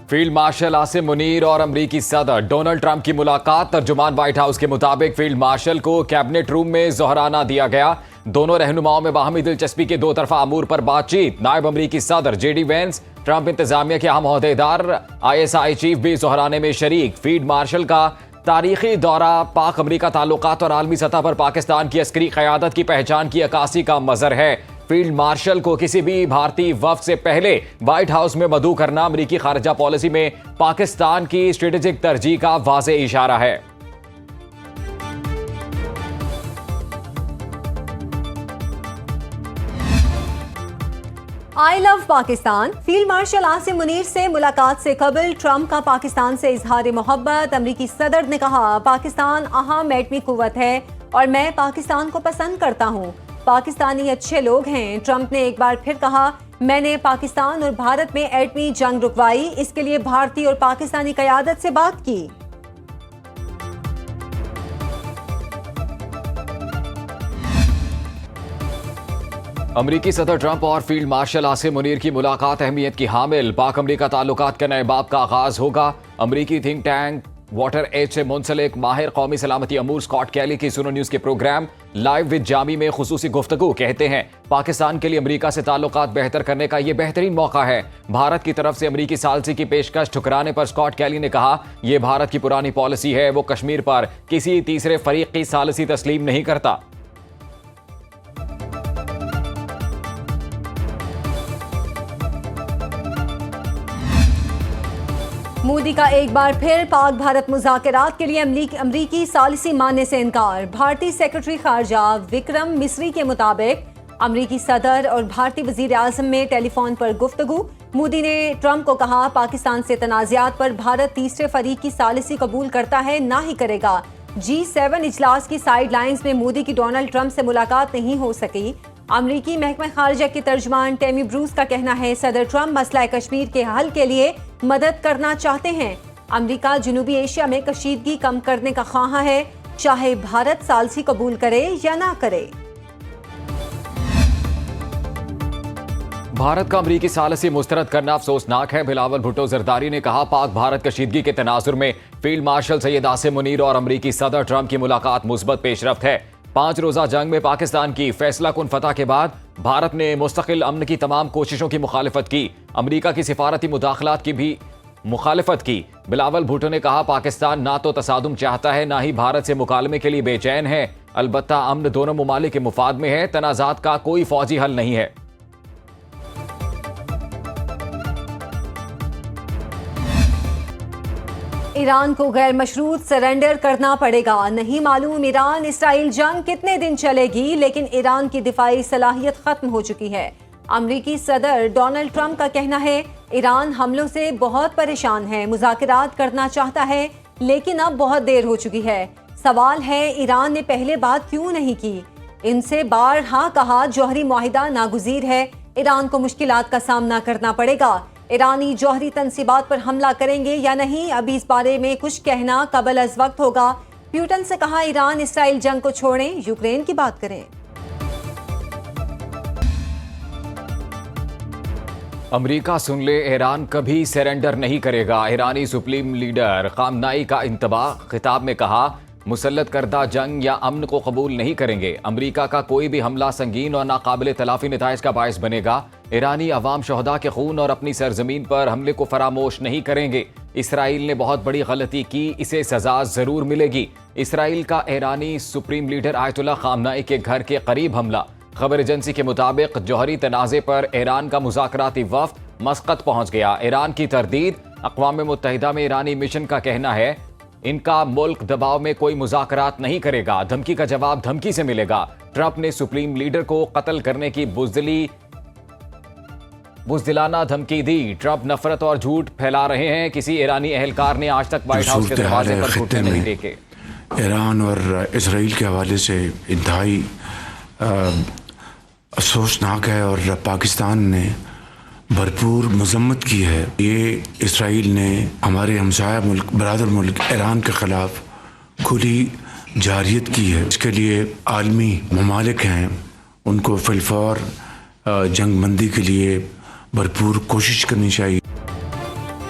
Field marshal Asim Munir और अमरीकी सदर डोनाल्ड ट्रंप की मुलाकात। तर्जुमान व्हाइट हाउस के मुताबिक फील्ड मार्शल को कैबिनेट रूम में जोहराना दिया गया। दोनों रहनुमाओं में बाहमी दिलचस्पी के दो तरफा अमूर पर बातचीत। नायब अमरीकी सदर जेडी वेंस, ट्रंप इंतजामिया के अहम ओहदेदार, ISI चीफ भी जोहराने में शरीक। फील्ड मार्शल का तारीखी दौरा पाक अमरीका ताल्लुकात और आलमी सतह पर पाकिस्तान की अस्करी क़यादत की पहचान की अक्कासी का मजर है। फील्ड मार्शल को किसी भी भारतीय वफ़द से पहले व्हाइट हाउस में मदऊ करना अमरीकी खारजा पॉलिसी में पाकिस्तान की स्ट्रेटेजिक तरजीह का वाज़ेह इशारा है। I love Pakistan. Field marshal Asim Munir से मुलाकात से कबल ट्रंप का पाकिस्तान से इजहार मोहब्बत। अमरीकी सदर ने कहा, पाकिस्तान अहम एटमी कुव्वत है और मैं पाकिस्तान को पसंद करता हूँ। पाकिस्तानी अच्छे लोग हैं। ट्रंप ने एक बार फिर कहा, मैंने पाकिस्तान और भारत में एटमी जंग रुकवाई, इसके लिए भारतीय और पाकिस्तानी क़यादत से बात की। अमरीकी सदर ट्रंप और फील्ड मार्शल आसिम मुनीर की मुलाकात अहमियत की हामिल। पाक अमरीका ताल्लुकात के नए बाब का आगाज होगा। अमरीकी थिंक टैंक वाटर एज से मुंसलिक माहिर कौमी सलामती अमूर स्कॉट कैली की सुनो न्यूज के प्रोग्राम लाइव विद जामी में खुसूसी गुफ्तगू कहते हैं, पाकिस्तान के लिए अमरीका से ताल्लुकात बेहतर करने का यह बेहतरीन मौका है। भारत की तरफ से अमरीकी सालसी की पेशकश ठुकराने पर स्कॉट कैली ने कहा, यह भारत की पुरानी पॉलिसी है, वो कश्मीर पर किसी तीसरे फरीक की सालसी तस्लीम नहीं करता। मोदी का एक बार फिर पाक भारत मुज़ाकरात के लिए अमरीकी सालिसी मानने से इनकार। भारतीय सेक्रेटरी खारजा विक्रम मिस्री के मुताबिक अमरीकी सदर और भारतीय वज़ीर आज़म में टेलीफोन पर गुफ्तगू। मोदी ने ट्रंप को कहा, पाकिस्तान से तनाज़ात पर भारत तीसरे फरीक की सालिसी कबूल करता है, ना ही करेगा। G7 इजलास की साइड लाइन्स में मोदी की डोनाल्ड ट्रंप से मुलाकात नहीं हो सकी। अमरीकी महकमा खारजा के तर्जमान टेमी ब्रूस का कहना है, सदर ट्रंप मसला कश्मीर के हल के लिए मदद करना चाहते हैं। अमरीका जनूबी एशिया में कशीदगी कम करने का ख्वाह है, चाहे भारत सालसी कबूल करे या ना करे। भारत का अमरीकी सालसी मुस्तरद करना अफसोसनाक है। बिलावल भुट्टो जरदारी ने कहा, पाक भारत कशीदगी के तनाजुर में फील्ड मार्शल सैयद आसिम मुनीर और अमरीकी सदर ट्रंप की मुलाकात मुस्बत पेशरफ्त है। 5 रोजा जंग में पाकिस्तान की फैसला कुन फतह के बाद भारत ने मुस्तकिल अमन की तमाम कोशिशों की मुखालिफत की। अमरीका की सिफारती मुदाखलात की भी मुखालिफत की। बिलावल भुट्टो ने कहा, पाकिस्तान ना तो तसादुम चाहता है, ना ही भारत से मुकालमे के लिए बेचैन है। अलबत्ता अमन दोनों मुमालिक के मुफाद में है, तनाजात का कोई फौजी हल नहीं है। ईरान को गैर मशरूत सरेंडर करना पड़ेगा। नहीं मालूम ईरान इसराइल जंग कितने दिन चलेगी, लेकिन ईरान की दिफाई सलाहियत खत्म हो चुकी है। अमरीकी सदर डोनाल्ड ट्रंप का कहना है, ईरान हमलों से बहुत परेशान है, मुज़ाकरात करना चाहता है, लेकिन अब बहुत देर हो चुकी है। सवाल है, ईरान ने पहले बात क्यों नहीं की? इनसे बारहा कहा, जौहरी मुआहिदा नागुज़ीर है, ईरान को मुश्किलात का सामना करना पड़ेगा। ईरानी जौहरी तनसीबात पर हमला करेंगे या नहीं, अभी इस बारे में कुछ कहना कबल अज़ वक्त होगा। प्यूटन से कहा, ईरान इसराइल जंग को छोड़ें, यूक्रेन की बात करें। अमरीका सुन ले, ईरान कभी सरेंडर नहीं करेगा। ईरानी सुप्रीम लीडर खामनाई का इंतबाह खिताब में कहा, मुसल्लत करदा जंग या अमन को कबूल नहीं करेंगे। अमरीका का कोई भी हमला संगीन और नाकाबिले तलाफी नताइज का बायस बनेगा। ईरानी अवाम शहदा के खून और अपनी सरजमीन पर हमले को फरामोश नहीं करेंगे। इसराइल ने बहुत बड़ी गलती की, इसे सजा जरूर मिलेगी। इसराइल का ईरानी सुप्रीम लीडर आयतुल्लाह खामनाई के घर के करीब हमला। खबर एजेंसी के मुताबिक जौहरी तनाज़े पर ईरान का मुज़ाकराती वफ़द मस्कत पहुंच गया। ईरान की तरदीद। अक़वाम मुत्तहिदा में ईरानी मिशन का कहना है, इनका मुल्क दबाव में कोई मुज़ाकरात नहीं करेगा, धमकी का जवाब धमकी से मिलेगा। ट्रंप ने सुप्रीम लीडर को कत्ल करने की बुज़दिलाना धमकी दी। ट्रंप नफरत और झूठ फैला रहे हैं। किसी ईरानी एहलकार ने आज तक व्हाइट हाउस के दरवाजे पर घुटने नहीं टेके। ईरान और इसराइल के हवाले से इंतहाई अफसोसनाक है और पाकिस्तान ने भरपूर मजम्मत की है। ये इसराइल ने हमारे हमसाया मुल्क बरादर मुल्क ईरान के ख़िलाफ़ खुली जारियत की है। इसके लिए आलमी ममालिक हैं, उनको फिलफौर जंग बंदी के लिए भरपूर कोशिश करनी चाहिए।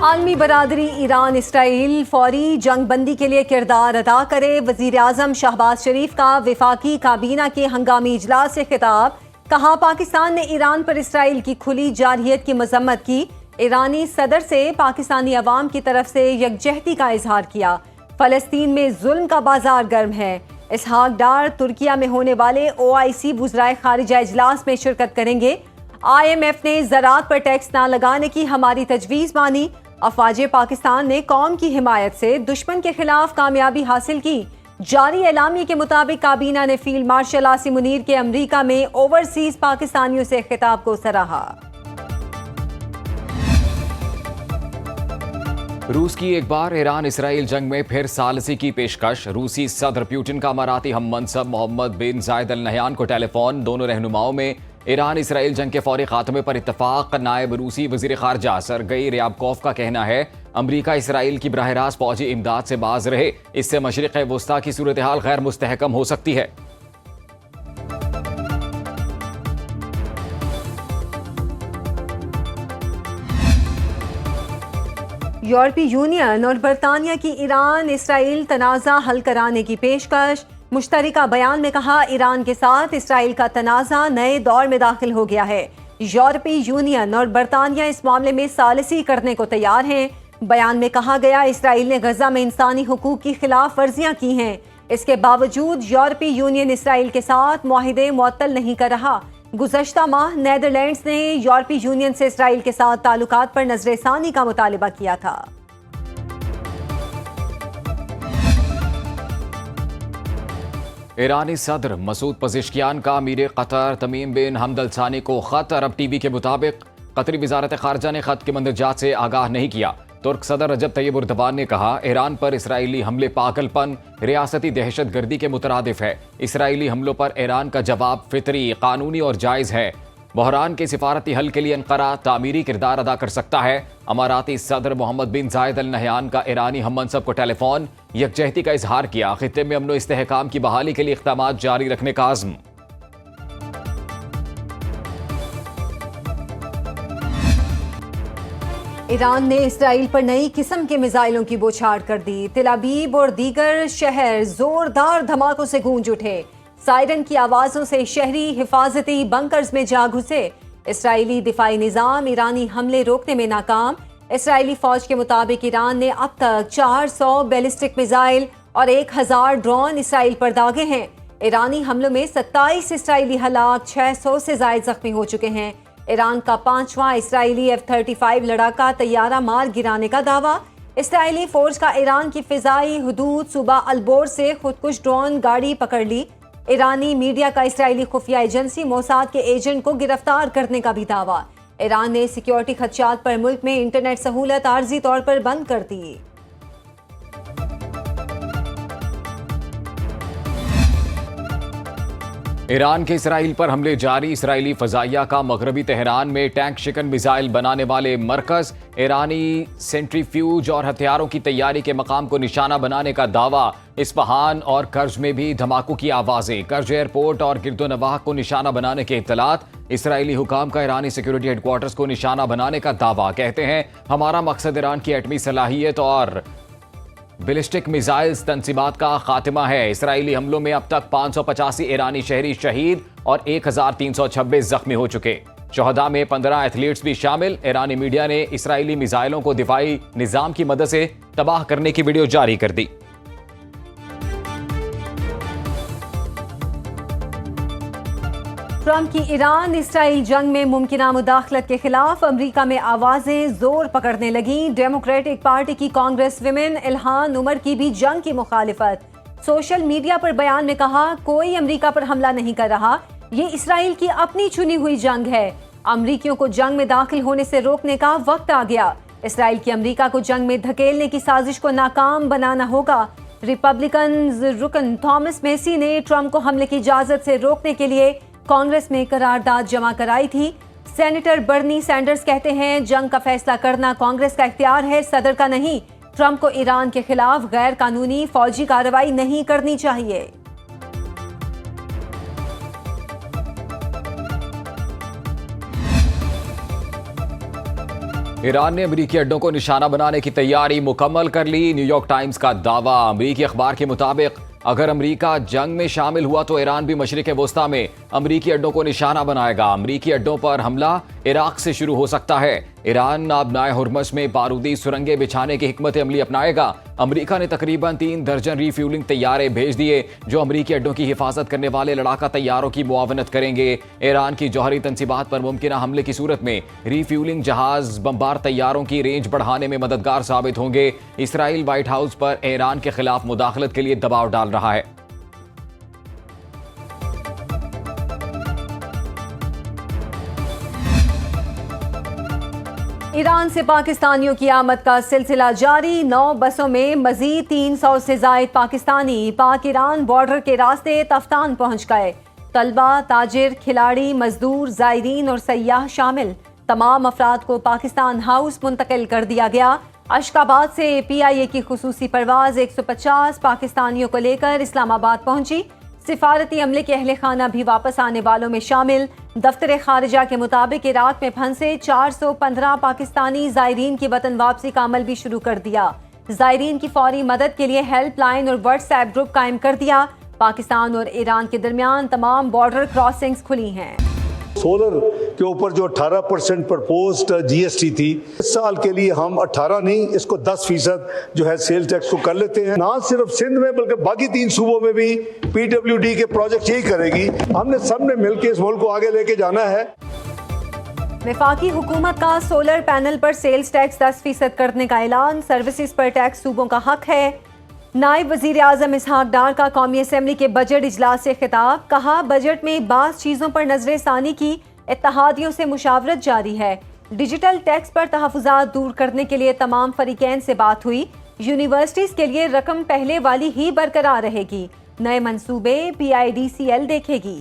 आलमी बरादरी ईरान इसराइल फौरी जंग बंदी के लिए किरदार अदा करे। वजीर आजम शहबाज शरीफ का वफाकी काबीना के हंगामी इजलास से खिताब। कहा, पाकिस्तान ने ईरान पर इसराइल की खुली जारहियत की मजम्मत की। ईरानी सदर से पाकिस्तानी अवाम की तरफ से यकजहती का इजहार किया। फलस्तीन में जुल्म का बाजार गर्म है। इसहाक डार तुर्किया में होने वाले OIC वुज़राए खारिजा इजलास में शिरकत करेंगे। IMF ने ज़राअत पर टैक्स ना लगाने की हमारी तजवीज़ मानी। अफवाज पाकिस्तान ने कौम की हिमायत से दुश्मन के खिलाफ कामयाबी हासिल की। जारी एलामी के मुताबिक काबीना ने फील्ड मार्शल आसिम मुनीर के अमरीका में ओवरसीज पाकिस्तानियों से खिताब को सराहा। रूस की एक बार ईरान इसराइल जंग में फिर सालसी की पेशकश। रूसी सदर पुतिन का अमाराती हम मनसब मोहम्मद बिन जायद अल नहयान को टेलीफोन। दोनों रहनुमाओं में ईरान इसराइल जंग के फौरी खात्मे पर इत्तफाक। नायब रूसी वजीर खारजा सरगई रियाबकोफ का कहना है, अमरीका इसराइल की बराह रास्त फौजी इमदाद से बाज रहे, इससे मशरिक़ वुस्ता की सूरत हाल गैर मुस्तहकम हो सकती है। यूरोपीय यूनियन और बरतानिया की ईरान इसराइल तनाज़ा हल कराने की पेशकश। मुश्तरका बयान में कहा, ईरान के साथ इसराइल का तनाज़ा नए दौर में दाखिल हो गया है। यूरोपीय यूनियन और बरतानिया इस मामले में सालिसी करने को तैयार हैं। बयान में कहा गया, इसराइल ने गजा में इंसानी हुकूक की खिलाफ वर्जियां की हैं। इसके बावजूद यूरोपीय यूनियन इसराइल के साथ मुआहिदे मुअत्तल नहीं कर रहा। गुज़श्ता माह नेदरलैंड्स ने यूरोपीय यूनियन से इसराइल के साथ ताल्लुकात पर नजरसानी का मुतालिबा किया था। ईरानी सदर मसूद पज़ेश्कियान का अमीर कतर तमीम बिन हमद अल सानी को खत। अरब टीवी के मुताबिक कतरी वजारत खारजा ने खत के मंदरजात से आगाह नहीं किया। तुर्क सदर रजब तैयब उर्दबान ने कहा, ईरान पर इसराइली हमले पागलपन, रियासती दहशत गर्दी के मुतरादिफ है। इसराइली हमलों पर ईरान का जवाब फितरी, कानूनी और जायज़ है। बहरान के सिफारती हल के लिए अंकारा तामीरी किरदार अदा कर सकता है। अमाराती सदर मोहम्मद बिन जायद अल नहयान का ईरानी हम मनसब को टेलीफोन। यकजहती का इजहार किया। खित्ते में अमन व इस्तेहकाम की बहाली के लिए इक़दामात जारी रखने का आज़्म। ईरान ने इसराइल पर नई किस्म के मिसाइलों की बौछार कर दी। तेल अवीव और दीगर शहर जोरदार धमाकों से गूंज उठे। सायरन की आवाजों से शहरी हिफाजती बंकर्स में जा घुसे। इसराइली दिफाई निजाम ईरानी हमले रोकने में नाकाम। इसराइली फौज के मुताबिक ईरान ने अब तक 400 बैलिस्टिक मिसाइल और 1000 ड्रोन इसराइल पर दागे हैं। ईरानी हमलों में 27 इसराइली हलाक, 600 से ज्यादा जख्मी हो चुके हैं। ईरान का 5वां इसराइली F-35 लड़ाका तैयारा मार गिराने का दावा। इसराइली फौज का ईरान की फिजाई हुदूद सूबा अलबोर से खुदकुश ड्रोन गाड़ी पकड़ ली। ईरानी मीडिया का इसराइली खुफिया एजेंसी मोसाद के एजेंट को गिरफ्तार करने का भी दावा। ईरान ने सिक्योरिटी खदशात पर मुल्क में इंटरनेट सहूलत आर्जी तौर पर बंद कर दी। ईरान के इसराइल पर हमले जारी। इसराइली फजाइया का मगरबी तेहरान में टैंक शिकन मिसाइल बनाने वाले मरकज, ईरानी सेंट्रीफ्यूज और हथियारों की तैयारी के मकाम को निशाना बनाने का दावा। इस्फहान और कर्ज में भी धमाकों की आवाजें। कर्ज एयरपोर्ट और गिरदोनवाह को निशाना बनाने के इत्तलात। इसराइली हुकाम का ईरानी सिक्योरिटी हेडक्वार्टर्स को निशाना बनाने का दावा। कहते हैं, हमारा मकसद ईरान की एटमी सलाहियत और बैलिस्टिक मिसाइल्स तंसीबात का खात्मा है। इसराइली हमलों में अब तक 585 ईरानी शहरी शहीद और 1326 जख्मी हो चुके। शहदा में 15 एथलीट्स भी शामिल। ईरानी मीडिया ने इसराइली मिसाइलों को दिफाई निजाम की मदद से तबाह करने की वीडियो जारी कर दी। ट्रंप की ईरान इसराइल जंग में मुमकिना मुदाखलत के खिलाफ अमरीका में आवाजें जोर पकड़ने लगी। डेमोक्रेटिक पार्टी की कांग्रेस विमेन इल्हान उमर की भी जंग की मुखालिफत। सोशल मीडिया पर बयान में कहा, कोई अमरीका पर हमला नहीं कर रहा, ये इसराइल की अपनी चुनी हुई जंग है। अमरीकियों को जंग में दाखिल होने से रोकने का वक्त आ गया। इसराइल की अमरीका को जंग में धकेलने की साजिश को नाकाम बनाना होगा। रिपब्लिकन रुकन थॉमस मेसी ने ट्रंप को हमले की इजाजत से रोकने के लिए कांग्रेस में करारदाद जमा कराई थी। सेनेटर बर्नी सैंडर्स कहते हैं, जंग का फैसला करना कांग्रेस का इख्तियार है, सदर का नहीं। ट्रंप को ईरान के खिलाफ गैर कानूनी फौजी कार्रवाई नहीं करनी चाहिए। ईरान ने अमेरिकी अड्डों को निशाना बनाने की तैयारी मुकम्मल कर ली। न्यूयॉर्क टाइम्स का दावा। अमेरिकी अखबार के मुताबिक अगर अमेरिका जंग में शामिल हुआ तो ईरान भी मशरिक वस्ता में अमेरिकी अड्डों को निशाना बनाएगा। अमेरिकी अड्डों पर हमला इराक से शुरू हो सकता है। ईरान आबनाए हुर्मस में बारूदी सुरंगें बिछाने की हिकमत अमली अपनाएगा। अमेरिका ने तकरीबन 3 दर्जन रीफ्यूलिंग तैयारे भेज दिए जो अमेरिकी अड्डों की हिफाजत करने वाले लड़ाका तैयारों की मुआवनत करेंगे। ईरान की जौहरी तंसीबात पर मुमकिन हमले की सूरत में रीफ्यूलिंग जहाज बमबार तैयारों की रेंज बढ़ाने में मददगार साबित होंगे। इसराइल व्हाइट हाउस पर ईरान के खिलाफ मुदाखलत के लिए दबाव डाल रहा है। ईरान से पाकिस्तानियों की आमद का सिलसिला जारी। 9 बसों में मजीद 300 से जायद पाकिस्तानी पाक ईरान बॉर्डर के रास्ते तफ्तान पहुंच गए। तलबा, ताजिर, खिलाड़ी, मजदूर, जायरीन और सयाह शामिल तमाम अफराद को पाकिस्तान हाउस मुंतकिल कर दिया गया। अशकाबाद से PIA की खुसूसी परवाज 150 पाकिस्तानियों को लेकर इस्लामाबाद पहुंची। सिफारती अमले के अहले खाना भी वापस आने वालों में शामिल। दफ्तर खारिजा के मुताबिक इराक में फंसे 415 पाकिस्तानी जायरीन की वतन वापसी का अमल भी शुरू कर दिया। जायरीन की फौरी मदद के लिए हेल्पलाइन और व्हाट्सएप ग्रुप कायम कर दिया। पाकिस्तान और ईरान के दरमियान तमाम बॉर्डर क्रॉसिंग्स खुली हैं। सोलर के ऊपर जो 18% प्रपोज्ड GST थी, इस साल के लिए हम 18 नहीं, इसको 10% जो है सेल टैक्स को कर लेते हैं। ना सिर्फ सिंध में बल्कि बाकी 3 सूबों में भी PWD के प्रोजेक्ट यही करेगी। हमने सबने मिलकर इस मुल्क को आगे लेके जाना है। वफाकी हुकूमत का सोलर पैनल पर सेल्स टैक्स 10% करने का ऐलान। सर्विसेज पर टैक्स सूबों का हक है। नायब वजीर आजम इसहाक डार का कौमी असम्बली के बजट इजलास से खिताब। कहा, बजट में बाज़ चीज़ों पर नजर सानी की इत्तेहादियों से मुशावरत जारी है। डिजिटल टैक्स पर तहफ़्फ़ुज़ात दूर करने के लिए तमाम फरीकैन से बात हुई। यूनिवर्सिटीज़ के लिए रकम पहले वाली ही बरकरार रहेगी। नए मंसूबे PIDCL देखेगी।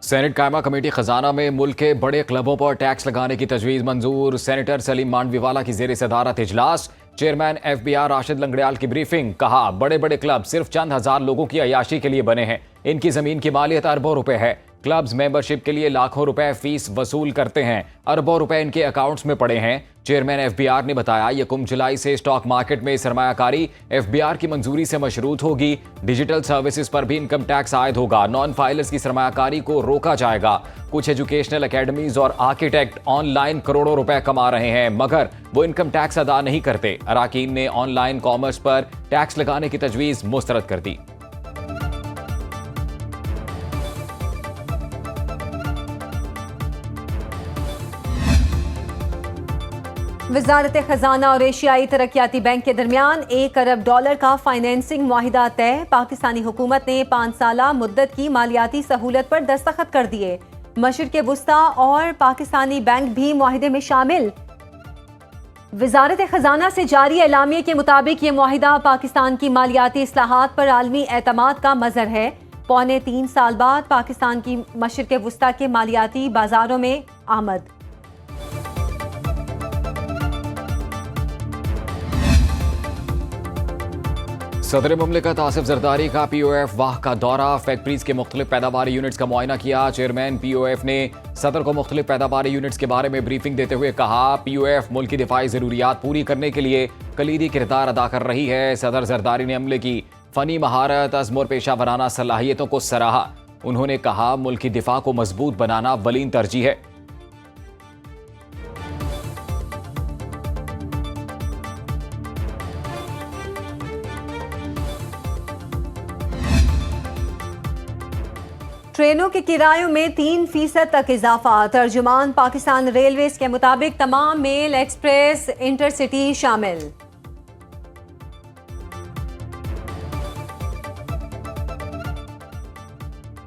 सेनेट कायमा कमेटी खजाना में मुल्क के बड़े क्लबों पर टैक्स लगाने की तजवीज़ मंजूर। सेनेटर सलीम मांडवीवाला की ज़ेर सदारत इजलास। चेयरमैन FBR राशिद लंगड़ियाल की ब्रीफिंग। कहा, बड़े बड़े क्लब सिर्फ चंद हजार लोगों की अयाशी के लिए बने हैं। इनकी जमीन की मालियत अरबों रुपए है। क्लब्स मेंबरशिप के लिए लाखों रुपए फीस वसूल करते हैं। अरबों रुपए इनके अकाउंट्स में पड़े हैं। चेयरमैन FBR ने बताया, 1 जुलाई से स्टॉक मार्केट में सरमायाकारी FBR की मंजूरी से मशरूत होगी। डिजिटल सर्विसेज पर भी इनकम टैक्स आयद होगा। नॉन फाइलर्स की सरमायाकारी को रोका जाएगा। कुछ एजुकेशनल अकेडमीज और आर्किटेक्ट ऑनलाइन करोड़ों रुपए कमा रहे हैं मगर वो इनकम टैक्स अदा नहीं करते। अराकीन ने ऑनलाइन कॉमर्स पर टैक्स लगाने की तजवीज़ मुस्तरद कर दी। वजारत खजाना और एशियाई तरक्याती बैंक के दरमियान $1 अरब का फाइनेंसिंग मुआहिदा तय। पाकिस्तानी हुकूमत ने 5 साला मुद्दत की मालियाती सहूलत पर दस्तखत कर दिए। मशरिक वस्ता और पाकिस्तानी बैंक भी मुआहिदे में शामिल। वजारत खजाना से जारी एलामिये के मुताबिक ये मुआहिदा पाकिस्तान की मालियाती इस्लाहात पर आलमी एतमाद का मजहर है। 3.25 साल बाद पाकिस्तान की मशरिक वस्ता के मालियाती बाजारों में आमद। सदर मुमलिकत आसिफ जरदारी का POF वाह का दौरा। फैक्ट्रीज के मुख्तलिफ पैदावारी यूनिट्स का मुआयना किया। चेयरमैन POF ने सदर को मुख्तलिफ पैदावारी यूनिट्स के बारे में ब्रीफिंग देते हुए कहा, POF मुल्क की दिफाई ज़रूरियात पूरी करने के लिए कलीदी किरदार अदा कर रही है। सदर जरदारी ने अमले की फ़नी महारत, अज़्म और पेशा वराना सलाहियतों को सराहा। उन्होंने कहा, मुल्क की दिफा को मजबूत बनाना वलीन तरजीह है। ट्रेनों के किरायों में 3% तक इजाफा। तर्जुमान पाकिस्तान रेलवेज के मुताबिक तमाम मेल, एक्सप्रेस, इंटरसिटी शामिल।